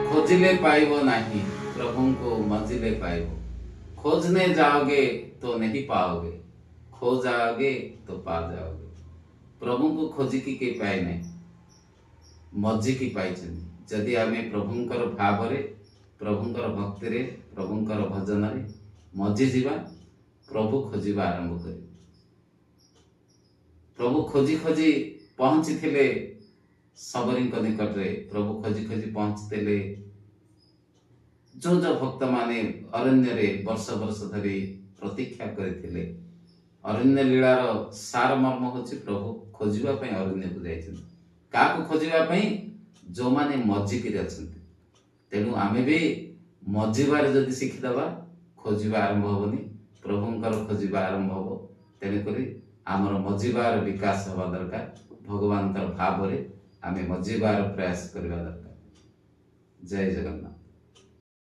खोजिले पाइबो नहीं, प्रभु को मजिले पाइबो। खोजने जाओगे तो नहीं पाओगे, खो जाओगे तो पा जाओगे। प्रभु को खोजिकी के पाए नहीं, मजिकी पाइछन्। जदि आमे प्रभुंकर भावरे, प्रभुंकर भक्तिरे, प्रभुंकर भजनरे मजी जीवा, प्रभु खोजिबा आरंभ करिबे। प्रभु खोजी खोजी पहुंची थिले सबरीଙ୍କ निकटरे। प्रभु खोजी खोजी पहुंचते जो जो भक्त माने अरण्य रे वर्ष वर्ष धरी प्रतीक्षा करथिले। अरण्य लीलार सार मर्म होछि प्रभु खोजिबा पई अरण्य को जाइछन। काको खोजिबा पई? जो माने मजिकिरे अछंती। तेणु आमे भी मजिबार जदि शिखिदबा, खोजिबा आरंभ होबनी, प्रभुंकर खोजिबा आरंभ होबो। तेणु करी आमर मजिबार विकास हवा दरकार। भगवानकर भाव रे आमे मजिबार प्रयास करबा दरकार। जय जगन्नाथ।